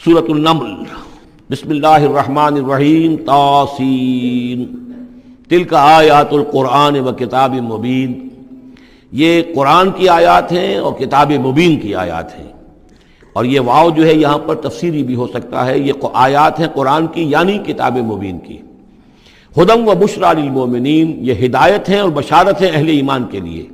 سورۃ النمل بسم اللہ الرحمن الرحیم طاسین تلک آیات القرآن و کتاب مبین، یہ قرآن کی آیات ہیں اور کتاب مبین کی آیات ہیں۔ اور یہ واو جو ہے یہاں پر تفسیری بھی ہو سکتا ہے، یہ آیات ہیں قرآن کی یعنی کتاب مبین کی۔ ہدی و بشریٰ للمؤمنین، یہ ہدایت ہیں اور بشارت ہیں اہل ایمان کے لیے۔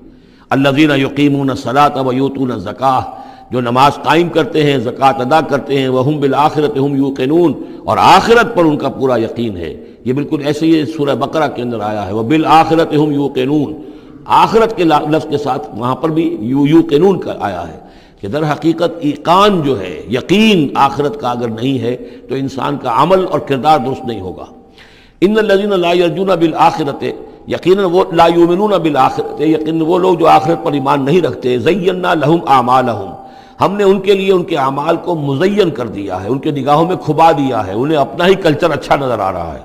الذین یقیمون الصلاۃ و یؤتون الزکاۃ، جو نماز قائم کرتے ہیں، زکوٰۃ ادا کرتے ہیں، وہم بالآخرۃ ہم یوقنون، اور آخرت پر ان کا پورا یقین ہے۔ یہ بالکل ایسے ہی سورہ بقرہ کے اندر آیا ہے، وبالآخرۃ ہم یوقنون، آخرت کے لفظ کے ساتھ وہاں پر بھی یوقنون کا آیا ہے کہ در حقیقت ایقان جو ہے، یقین آخرت کا اگر نہیں ہے تو انسان کا عمل اور کردار درست نہیں ہوگا۔ ان الذین لا یرجون بالآخرۃ، یقیناً وہ لا یؤمنون بالآخرۃ، یقیناً وہ لوگ جو آخرت پر ایمان نہیں رکھتے، زینا لہم اعمالہم، ہم نے ان کے لیے ان کے اعمال کو مزین کر دیا ہے، ان کے نگاہوں میں کھبا دیا ہے، انہیں اپنا ہی کلچر اچھا نظر آ رہا ہے۔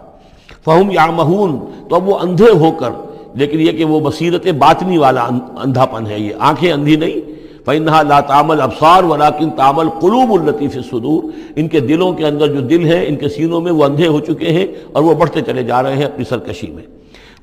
فہم یعمہون، تو اب وہ اندھے ہو کر، لیکن یہ کہ وہ بصیرت باطنی والا اندھاپن ہے، یہ آنکھیں اندھی نہیں۔ فإنها لا تعمى الابصار ولكن تعمى القلوب التي في الصدور، ان کے دلوں کے اندر جو دل ہیں، ان کے سینوں میں وہ اندھے ہو چکے ہیں اور وہ بڑھتے چلے جا رہے ہیں اپنی سرکشی میں۔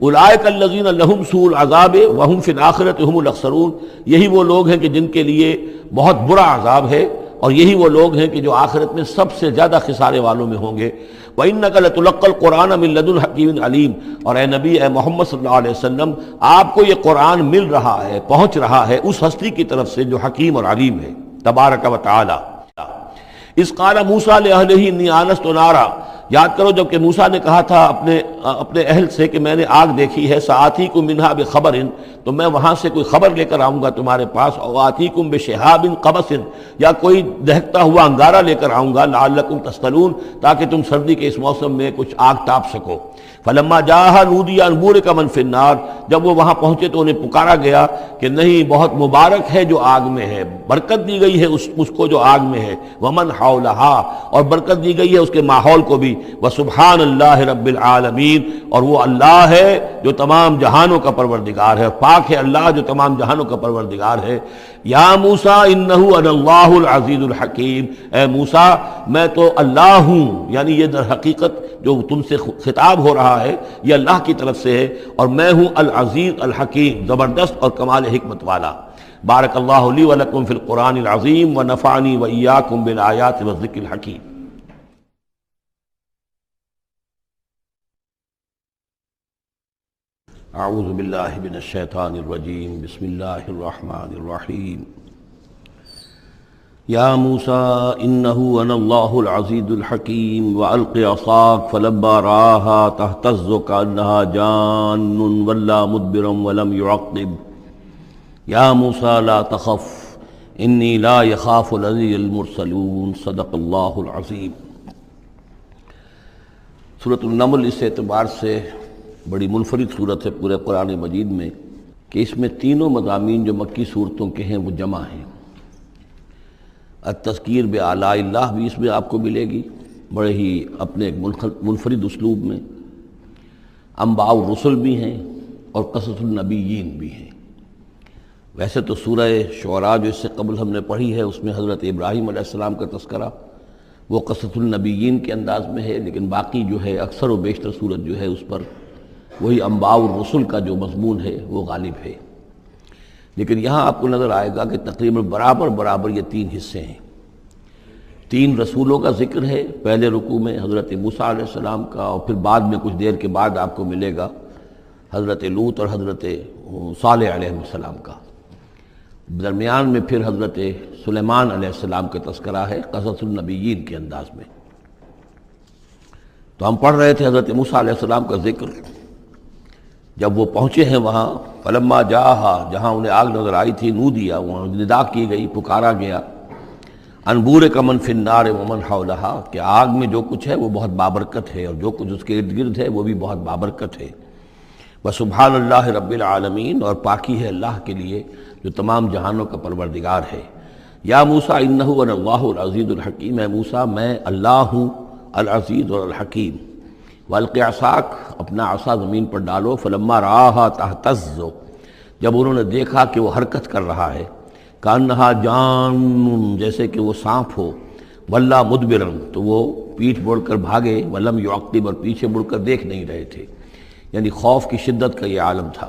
اولئک الذین لہم سوء العذاب وہم فی الآخرۃ ہم الاخسرون، یہی وہ لوگ ہیں کہ جن کے لیے بہت برا عذاب ہے، اور یہی وہ لوگ ہیں کہ جو آخرت میں سب سے زیادہ خسارے والوں میں ہوں گے۔ وَإِنَّكَ لَتُلَقَّى الْقُرْآنَ مِن لَدُنْ حَكِيمٍ عَلِيمٍ، اور اے نبی، اے محمد صلی اللہ علیہ وسلم، آپ کو یہ قرآن مل رہا ہے، پہنچ رہا ہے اس ہستی کی طرف سے جو حکیم اور علیم ہے، تبارک و تعالی۔ اذ قال موسیٰ لأہلہ انی آنست نارا، یاد کرو جب کہ موسیٰ نے کہا تھا اپنے اہل سے کہ میں نے آگ دیکھی ہے، سآتیکم منہا بخبر، تو میں وہاں سے کوئی خبر لے کر آؤں گا تمہارے پاس، او آتیکم بشہاب قبس، یا کوئی دہکتا ہوا انگارہ لے کر آؤں گا، لعلکم تصطلون، تاکہ تم سردی کے اس موسم میں کچھ آگ تاپ سکو۔ فلما جاءها نودی ان بورک من فی النار، جب وہ وہاں پہنچے تو انہیں پکارا گیا کہ نہیں، بہت مبارک ہے جو آگ میں ہے، برکت دی گئی ہے اس کو جو آگ میں ہے، ومن حولہا، اور برکت دی گئی ہے اس کے ماحول کو بھی، وسبحان اللہ رب العالمین، اور وہ اللہ ہے جو تمام جہانوں کا پروردگار ہے، پاک ہے اللہ جو تمام جہانوں کا پروردگار ہے۔ یا موسیٰ انہ انا اللہ العزیز الحکیم، اے موسیٰ میں تو اللہ ہوں، یعنی یہ در حقیقت جو تم سے خطاب ہو رہا ہے یہ اللہ کی طرف سے ہے، اور میں ہوں العزیز الحکیم، زبردست اور کمال حکمت والا۔ بارک اللہ لی ولکم فی القرآن العظیم ونفعنی وإیاکم بالآیات والذکر الحکیم۔ اعوذ باللہ من الشیطان الرجیم، بسم اللہ الرحمن الرحیم۔ یا موسیٰ انہ انا اللہ العزیز الحکیم والق عصاک فلما رآها تہتز کأنہا جان ولا مدبرا ولم يعقب یا موسیٰ لا تخف انی لا یخاف لدی المرسلون، صدق اللہ العظیم۔ سورۃ النمل اس اعتبار سے بڑی منفرد صورت ہے پورے قرآن مجید میں کہ اس میں تینوں مضامین جو مکی صورتوں کے ہیں وہ جمع ہیں۔ التذکیر بآلاء اللہ بھی اس میں آپ کو ملے گی، بڑے ہی اپنے ایک منفرد اسلوب میں۔ انباء الرسل بھی ہیں اور قصص النبیین بھی ہیں۔ ویسے تو سورہ شعراء جو اس سے قبل ہم نے پڑھی ہے اس میں حضرت ابراہیم علیہ السلام کا تذکرہ وہ قصص النبیین کے انداز میں ہے، لیکن باقی جو ہے اکثر و بیشتر صورت جو ہے اس پر وہی انباء الرسل کا جو مضمون ہے وہ غالب ہے۔ لیکن یہاں آپ کو نظر آئے گا کہ تقریباً برابر یہ تین حصے ہیں۔ تین رسولوں کا ذکر ہے، پہلے رکوع میں حضرت موسیٰ علیہ السلام کا، اور پھر بعد میں کچھ دیر کے بعد آپ کو ملے گا حضرت لوط اور حضرت صالح علیہ السلام کا۔ درمیان میں پھر حضرت سلیمان علیہ السلام کا تذکرہ ہے قصص النبیین کے انداز میں۔ تو ہم پڑھ رہے تھے حضرت موسیٰ علیہ السلام کا ذکر، جب وہ پہنچے ہیں وہاں، فلما جاہا، جہاں انہیں آگ نظر آئی تھی، نودیا، وہاں ندا کی گئی، پکارا گیا، ان بورک من فی النار ومن حولہا، کہ آگ میں جو کچھ ہے وہ بہت بابرکت ہے اور جو کچھ اس کے ارد گرد ہے وہ بھی بہت بابرکت ہے۔ وسبحان اللہ رب العالمین، اور پاکی ہے اللہ کے لیے جو تمام جہانوں کا پروردگار ہے۔ یا موسیٰ انہ انا اللہ العزیز الحکیم، اے موسیٰ میں اللہ ہوں العزیز اور الحکیم۔ والق عصاک، اپنا عصا زمین پر ڈالو، فلما رآها تہتز، جب انہوں نے دیکھا کہ وہ حرکت کر رہا ہے، کأنہا جان، جیسے کہ وہ سانپ ہو، ولا مدبرن، تو وہ پیٹھ موڑ کر بھاگے، ولم یعقب، اور پیچھے مڑ کر دیکھ نہیں رہے تھے، یعنی خوف کی شدت کا یہ عالم تھا۔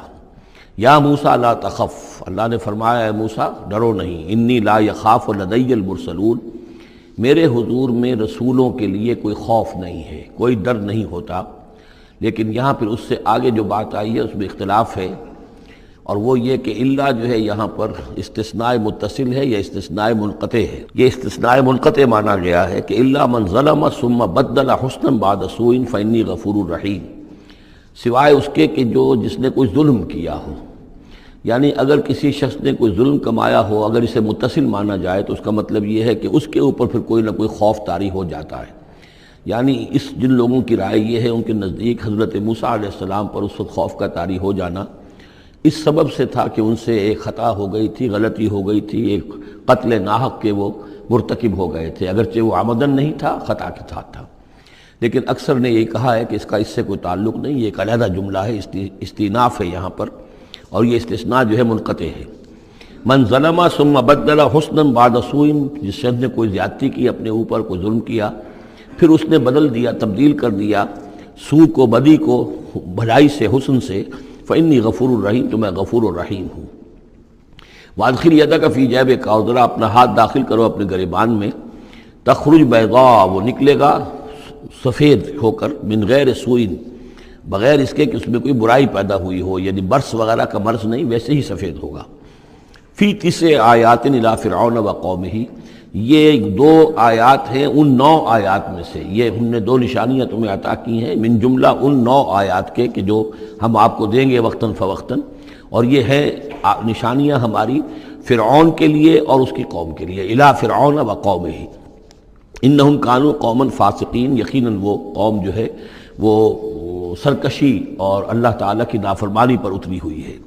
یا موسیٰ لا تخف، اللہ نے فرمایا اے موسیٰ ڈرو نہیں، انی لا یخاف لدی المرسلون، میرے حضور میں رسولوں کے لیے کوئی خوف نہیں ہے، کوئی ڈر نہیں ہوتا۔ لیکن یہاں پھر اس سے آگے جو بات آئی ہے اس میں اختلاف ہے، اور وہ یہ کہ اللہ جو ہے یہاں پر استثناء متصل ہے یا استثناء منقطع ہے۔ یہ استثناء منقطع مانا گیا ہے کہ الا من ظلم ثم بدل حسنا بعد سوء فانی غفور رحیم، سوائے اس کے کہ جس نے کوئی ظلم کیا ہو، یعنی اگر کسی شخص نے کوئی ظلم کمایا ہو، اگر اسے متصل مانا جائے تو اس کا مطلب یہ ہے کہ اس کے اوپر پھر کوئی نہ کوئی خوف طاری ہو جاتا ہے۔ یعنی جن لوگوں کی رائے یہ ہے، ان کے نزدیک حضرت موسیٰ علیہ السلام پر اس وقت خوف کا طاری ہو جانا اس سبب سے تھا کہ ان سے ایک خطا ہو گئی تھی، غلطی ہو گئی تھی، ایک قتل ناحق کے وہ مرتکب ہو گئے تھے، اگرچہ وہ عمدن نہیں تھا، خطا کے ساتھ تھا۔ لیکن اکثر نے یہ کہا ہے کہ اس کا اس سے کوئی تعلق نہیں، یہ ایک علیحدہ جملہ ہے، استئناف ہے یہاں پر، اور یہ استثناء جو ہے منقطع ہے۔ من ظلم ثم بدل حسنا بعد سوء، جس شخص نے کوئی زیادتی کی، اپنے اوپر کوئی ظلم کیا، پھر اس نے بدل دیا، تبدیل کر دیا سوء کو، بدی کو، بھلائی سے، حسن سے، فإنی غفور الرحیم، تو میں غفور الرحیم ہوں۔ وادخل یدک فی جیبک، اور ذرا اپنا ہاتھ داخل کرو اپنے گریبان میں، تخرج بیضاء، وہ نکلے گا سفید ہو کر، من غیر سوء، بغیر اس کے کہ اس میں کوئی برائی پیدا ہوئی ہو، یعنی برس وغیرہ کا مرض نہیں، ویسے ہی سفید ہوگا۔ فی 9 آیات الی فرعون وقومہ، یہ 2 آیات ہیں ان 9 آیات میں سے، یہ ہم نے 2 نشانیاں تمہیں عطا کی ہیں من جملہ ان 9 آیات کے کہ جو ہم آپ کو دیں گے وقتاً فوقتاً، اور یہ ہے نشانیاں ہماری فرعون کے لیے اور اس کی قوم کے لیے، الی فرعون وقومہ، انہم کانوا قوما فاسقین، یقیناً وہ قوم جو ہے وہ سرکشی اور اللہ تعالیٰ کی نافرمانی پر اتری ہوئی ہے۔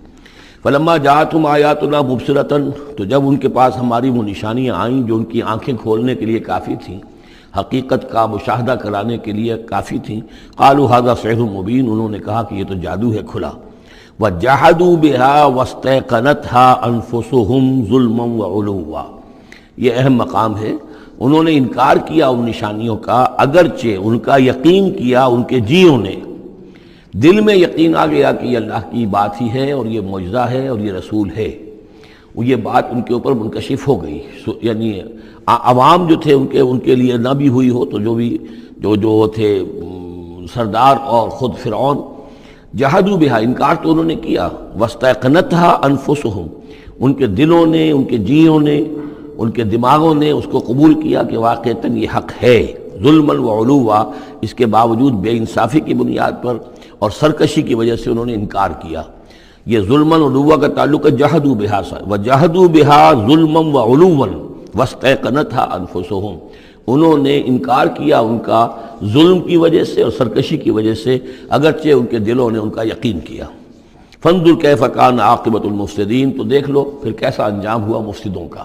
فلما جاءتهم آیاتنا مبصرۃ، تو جب ان کے پاس ہماری وہ نشانیاں آئیں جو ان کی آنکھیں کھولنے کے لیے کافی تھیں، حقیقت کا مشاہدہ کرانے کے لیے کافی تھیں، قالوا ھذا سحر مبین، انہوں نے کہا کہ یہ تو جادو ہے کھلا، وجحدوا بها واستيقنتها انفسهم ظلما وعلوا، یہ اہم مقام ہے، انہوں نے انکار کیا ان نشانیوں کا، اگرچہ ان کا یقین کیا ان کے جیوں نے، دل میں یقین آ گیا کہ یہ اللہ کی بات ہی ہے اور یہ معجزہ ہے اور یہ رسول ہے، وہ یہ بات ان کے اوپر منکشف ہو گئی، یعنی عوام جو تھے ان کے لیے نہ بھی ہوئی ہو تو جو تھے سردار اور خود فرعون، جحدوا بہا، انکار تو انہوں نے کیا، واستيقنتها انفسهم، ان کے دلوں نے، ان کے جیوں نے، ان کے دماغوں نے اس کو قبول کیا کہ واقعتاً یہ حق ہے، ظلما وعلوا، اس کے باوجود بے انصافی کی بنیاد پر اور سرکشی کی وجہ سے انہوں نے انکار کیا۔ یہ ظلما وعلوا کا تعلق ہے جحدوا بہا سے، وجحدوا بہا ظلما وعلوا واستيقنتها انفسهم، انہوں نے انکار کیا ان کا ظلم کی وجہ سے اور سرکشی کی وجہ سے، اگرچہ ان کے دلوں نے ان کا یقین کیا۔ فانظر کیف کان عاقبۃ المفسدین، تو دیکھ لو پھر کیسا انجام ہوا مفسدوں کا۔